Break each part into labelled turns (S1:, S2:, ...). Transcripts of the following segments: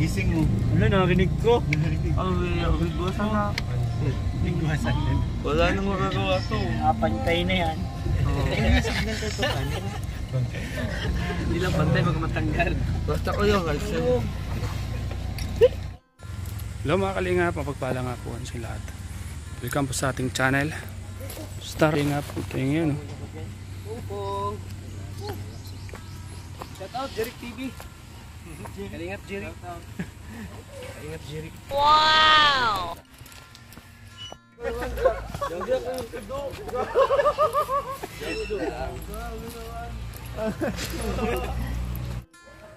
S1: Gising mo.
S2: Wala, narinig ko.
S1: Bigwasan na. Bigwasan din.
S2: Wala nang magagawa to. Pantay na yan.
S1: Hindi lang pantay, baka matanggal.
S2: Basta ko yun, kasi.
S3: Hello mga kalinga, mapagpala nga po sa lahat. Welcome po sa ating channel. Starting nga po kayo ngayon.
S1: Shout out, Jeric TV. Kalingat Jeric. Kalingat Jeric.
S4: Wow!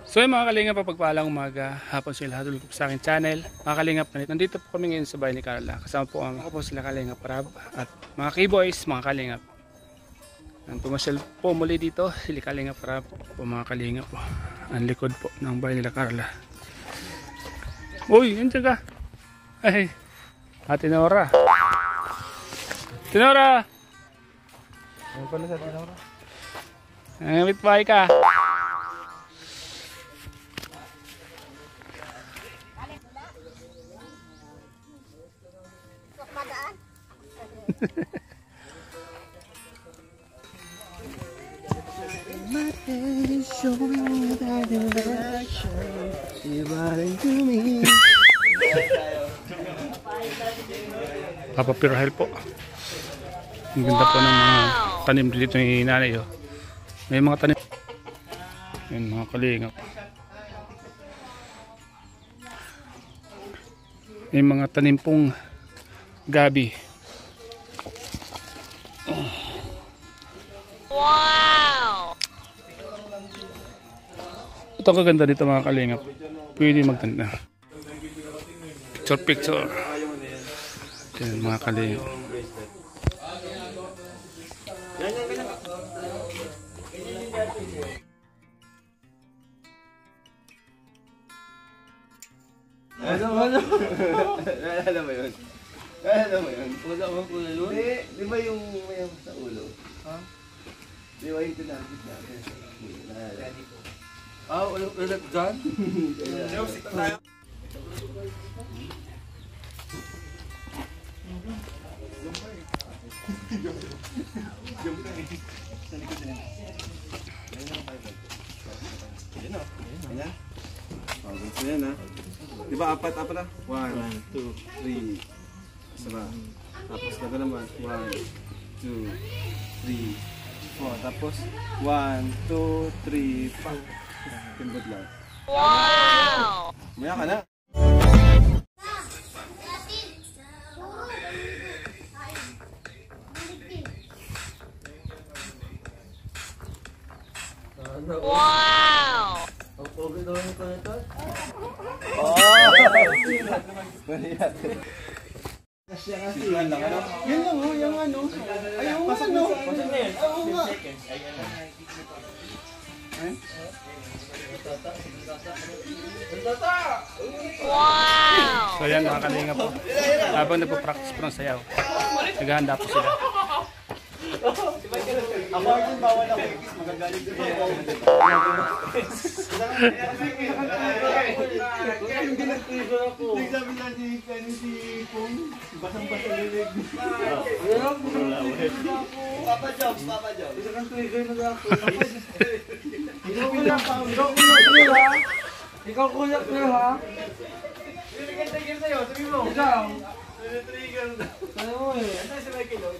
S3: So yung mga kalingap, pagpalang umaga, hapon sila hatulog po sa aking channel. Mga kalingap, nandito po kami ngayon sa bahay ni Carla. Kasama po ako po sila Kalingap Rab at mga keyboys, mga kalingap. Pumasyal po muli dito, sila Kalingap Rab po mga kalingap po. Ang likod po ng bahay nila Carla. Uy, nandiyan ka. Ay, Ate Nora. Tinora!
S1: Ano pala sa Tinora?
S3: Nangimit bahay ka. Papa Pirahel po. Ang ganda po ng mga tanim dito ni nanay. Oh. May mga tanim. Yan mga kalingap. May mga tanim pong gabi.
S4: Wow!
S3: Ito ang kaganda dito mga kalingap. Pwede magtanda. Picture. Yan mga kalingap.
S1: Ano? Naalala mo yun? Naalala mo yun?
S2: Wala mo ko yun?
S1: Di ba yung may sa ulo? Ha? Di ba yung tinapit natin?
S2: Wala dyan?
S1: Music tayo. Ayan. Oh, gusto yan ha. Di ba apat na? 1, 2, 3. Isa ba? Tapos na naman. 1, 2, 3, 4. Tapos 1, 2, 3, 4. Timbot lang.
S4: Wow!
S1: Maya ka na.
S4: Wow!
S2: Ang pogi daw yung kanito?
S1: Kasya kasi. Yan lang ano? Yan lang oh, yung ano. Ay, yung ano. Oo nga.
S4: Wow!
S3: So yan mga kalingap po. Habang nagpo-practice po ng sayaw, naghahanda po sila.
S1: Ako yung bawal ako. Magagalit din ako. Nagsabi lang si Pong. Basang-basa lilig. Papa Jobs.
S2: Isa kang trigger na ako. Ikaw kuya ha?
S1: Trigger sa'yo, sabi mo.
S2: Ikaw?
S1: Trigger na.
S2: Ano mo eh?
S1: Ano si Michael?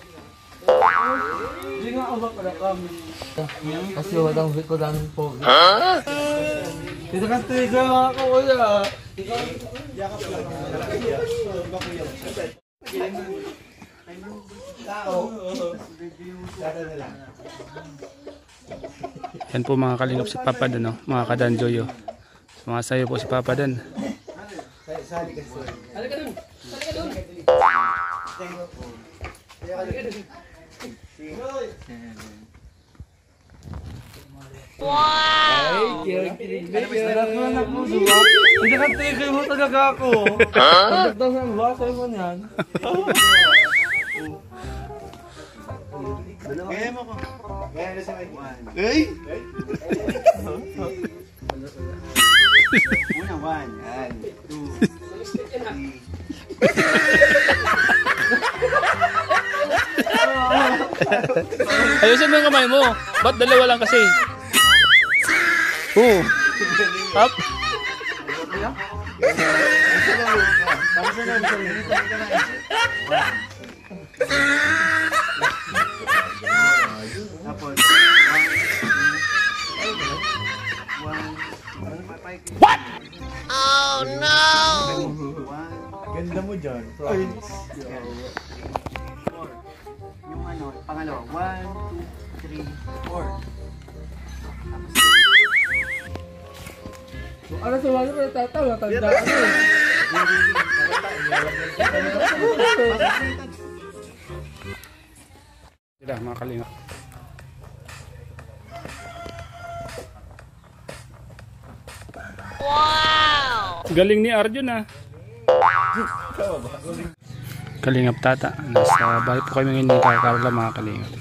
S2: Hindi nga abak pala kami. Kasi walang ko lang pogi. Isa kang trigger mga kuya.
S1: Yakap lang. Tao. Sada na lang.
S3: Yan po mga kalingap si Papa Dan, no? Mga kadanjoyo. Mga sayo po si Papa Dan.
S1: Sali kasi. Halika dun.
S4: Wow!
S2: Anak mo, diba? Hindi kang trigger mo talaga ako. Pagdagdag ng basa mo yan.
S1: Gaya mo ko. Gaya na sa Mike. Hey! Una, 1, 2, 3.
S3: Ayusin mo yung kamay mo. Ba't dalawa lang kasi? Oo. Up.
S1: Tapos, 1.
S3: What?
S4: Oh no!
S1: Ganda mo dyan. Promise. Yung ano, pangalawa. 1, 2, 3, 4.
S2: Ano sa wala ko natatawa? Tanda ako eh.
S3: Sila mga kalinga.
S4: Wow!
S3: Galing ni Arjun ah. Kalingap tata. Nasa bahay po kami ngayon ni Carla mga kalingap.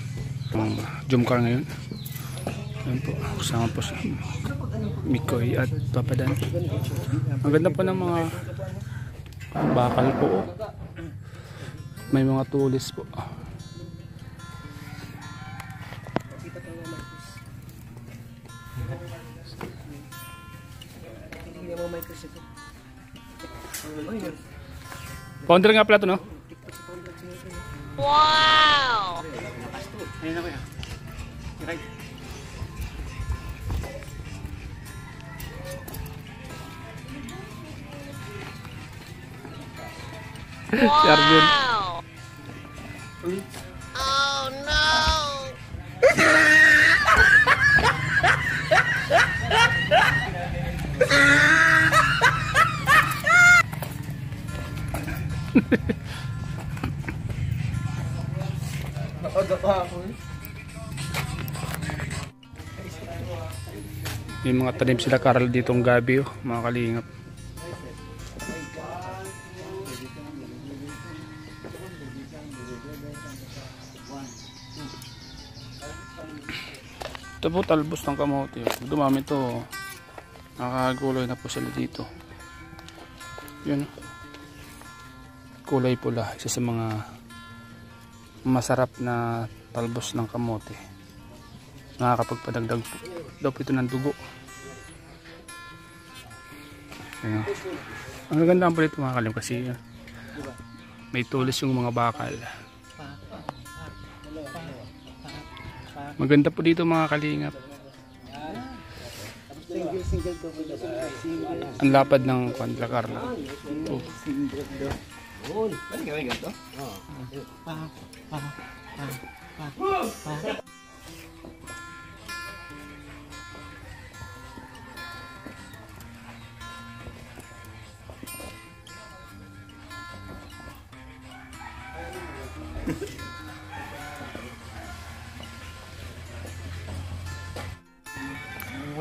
S3: Ang Jumcar ngayon. Ayan po. Kasama po si Mikoy at Papadan. Ang ganda po ng mga bakal po. May mga tulis po. Founder nga pala ito, no?
S4: Wow!
S1: Ayun na ba yan? Okay.
S3: Si Arjun.
S4: Wow! Oh no!
S3: May mga tanim sila Carl ditong gabi, oh, mga kalingap. Ito po talbos ng kamote. Dumami to. Nakakaguloy na po sila dito. Yun. Kulay pula. Isa sa mga masarap na talbos ng kamote. Nakakapagpadagdag po daw po ito ng dugo. Ayan. Ang gaganda po dito mga kalim kasi may tulis yung mga bakal. Maganda po dito mga kalingap. Ang lapad ng Contra Carla.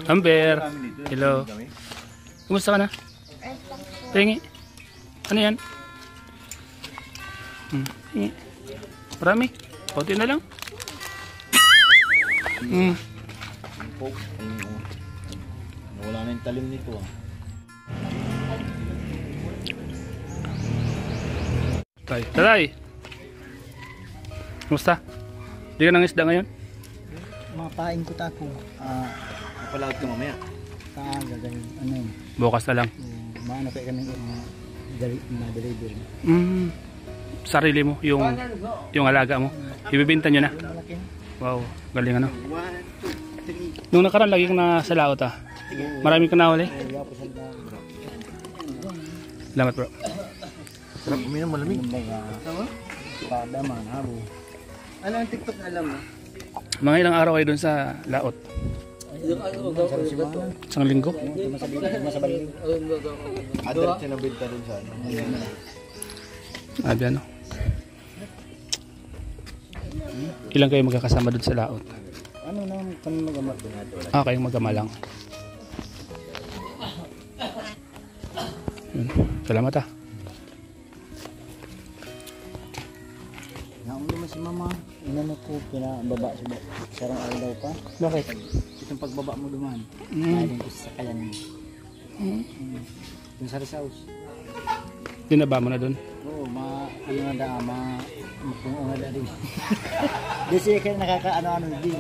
S3: Amber, hello. Kumusta ka na? Tingi. Ano yan? Tingi. Marami. Konti na lang.
S5: Wala na yung talim nito ah.
S3: Taray. Kumusta? Di ka nang isda ngayon?
S5: Mga pain ko tako.
S1: Napalawad ka mamaya.
S5: Kaaga ganyan. Ano yun?
S3: Bukas na lang.
S5: Maano kayo kami na-deliver.
S3: Sarili mo, yung alaga mo. Ibibenta nyo na. Wow, galing ano.
S1: 1, 2, 3.
S3: Nung nakaraan lagi kang nasa laot ah. Marami ka nahuli. Salamat bro.
S5: Sarap uminom malamig. Sama? Pada man, habo.
S1: Ano ang TikTok na alam mo?
S3: Mga ilang araw kayo dun sa laot? Isang linggo?
S5: Adal siya nabenta dun sa ano.
S3: Abi ano? Ilang kayo magkakasama dun sa laot?
S5: Ano naman kami magamat doon?
S3: Kayong magama lang. Yun. Salamat ah.
S5: Naon naman si mama. Inano ko pinababa sa sarang araw daw pa.
S3: Bakit?
S5: Itong pagbaba mo duman.
S3: Mm.
S5: Ayun ko sa kayan. Yung sa Risaus.
S3: Dinaba mo na doon.
S5: Oo, ano na da, kung nga da din. Di siya kayo nakakaano-ano din.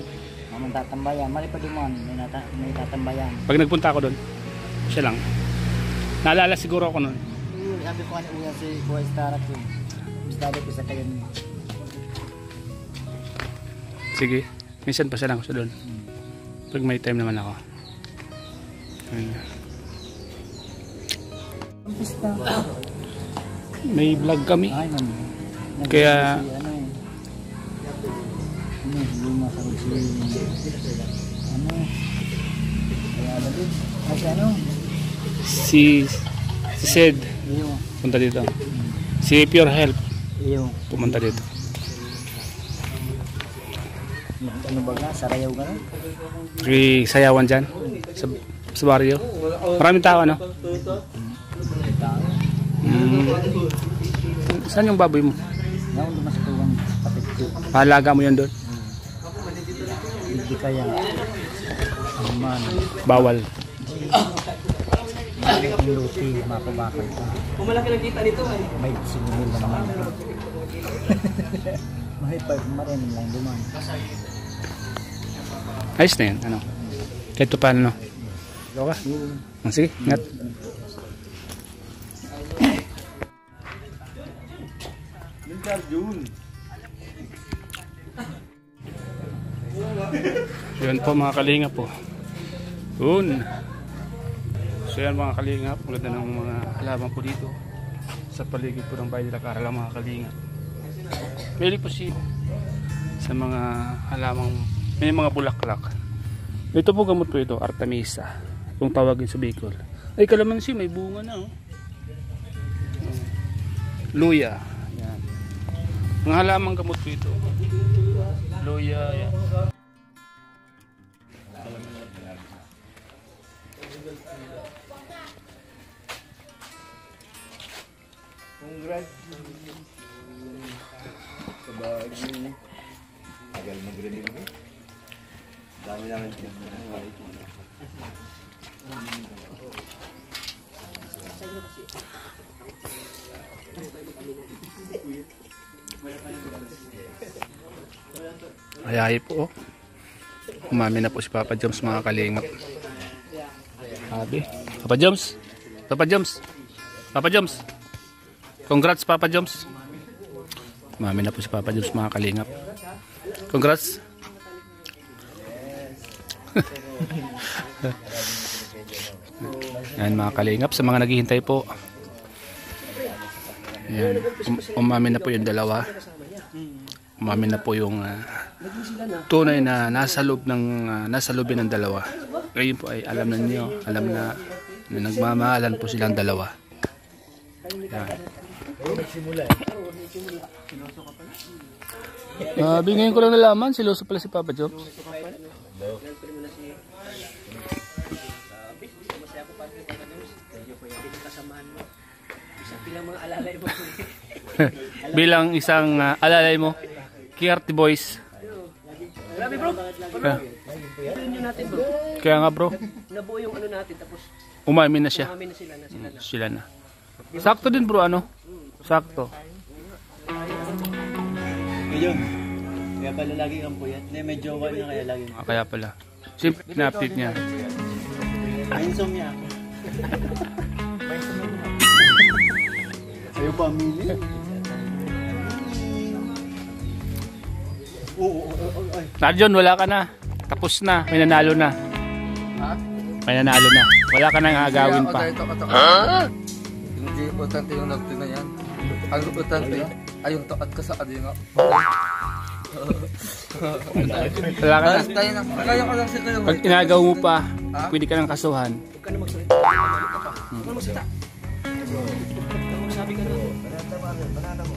S5: Tatambayan, mali pa duman, may tatambayan.
S3: Pag nagpunta ako doon, siya lang. Naalala siguro ako noon.
S5: Sabi ko nga uyan si Kuya Starak yun. Bistado ko sa kayo niya.
S3: Sige, minsan pa siya lang ako doon. Pag may time naman ako. Ayun.
S5: Ang pista.
S3: May vlog kami.
S5: Ay, man.
S3: Kaya
S5: Luma sa kaya ba din? Kasi
S3: si Sed
S5: iyo.
S3: punta dito. Si Pure Health
S5: Iyo.
S3: pumunta dito.
S5: Ano ba nga? Sarayaw ka na?
S3: May sayawan dyan sa barrio. Maraming tao, ano? Saan yung baboy mo?
S5: Ngayon dumas ko ang kapit ko.
S3: Pahalaga mo yan doon.
S5: Hindi kaya. Ang man.
S3: Bawal.
S5: Ang luti, mapabakal ka.
S2: Kung malaki lang kita dito ay.
S5: May sinumil na naman. May marin lang duman.
S3: Ayos na yan, ano? Kahit pa ano. Ikaw ka? Sige, ingat. So yan po mga kalinga po. Yun. So yan mga kalinga, maganda ng mga halaman po dito sa paligid po ng bahay nila Carla mga kalinga. Pwede po sa mga halamang may mga bulaklak. Ito po gamot po ito, Artemisa. Kung tawagin sa Bicol. Ay kalamansi, may bunga na oh. Luya. Yan. Mga halamang gamot po ito. Luya, yan.
S1: Congrats. Sabagi. Tagal mag-review mo. Dami namin pinag-review.
S3: Ayahay po oh. Umami na po si Papa Joms mga kalingap. Sabi, Papa Joms. Papa Joms. Papa Joms. Congrats Papa Joms. Umami na po si Papa Joms mga kalingap. Congrats. Yan mga kalingap, sa mga naghihintay po. Yan, umami na po yung dalawa. Umami na po yung tunay na nasa loob ng dalawa. Ngayon po ay alam na niyo, alam na nagmamahalan po silang dalawa. Yan. Ngayon ko lang nalaman, siloso pala si Papa Joms. Bilang isang alalay mo, Kiarty Boys.
S2: Grabe bro. Yun natin bro.
S3: Kaya nga bro,
S2: Nabuo yung ano natin tapos
S3: umami na siya.
S2: kami na sila na.
S3: Sila na. Sakto din bro, ano? Sakto.
S5: Ngayon. Kaya pala lagi kang puyat. May jowa niya kaya lagi.
S3: Kaya pala. Simple na update niya.
S5: May insomnia ako. Sa'yo pamili? Oo.
S3: Narjon, wala ka na. Tapos na. May nanalo na. May nanalo na. Wala ka nang agawin pa.
S2: Hindi importante yung nagtin na yan. Ang importante ay yung takat ka sa adi nga.
S3: Wala ka na.
S2: Tayo na. Kaya ko lang siya kayo.
S3: Pag inagaw mo pa, pwede ka ng kasuhan.
S2: Huwag ka na magsalita. Huwag ka na magsalita. Sabi ka na. Banana mo.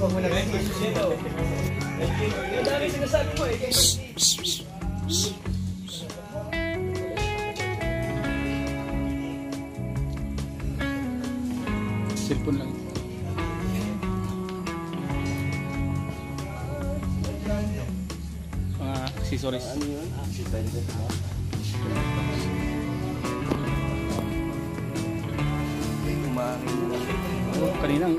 S2: Kasi ang dami sinasabi mo eh.
S3: Cellphone lang. Mga accessories.
S1: Ano yun?
S3: Ninang.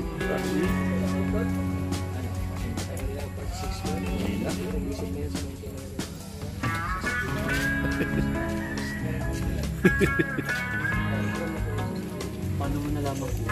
S5: Paano mo nalaman ko?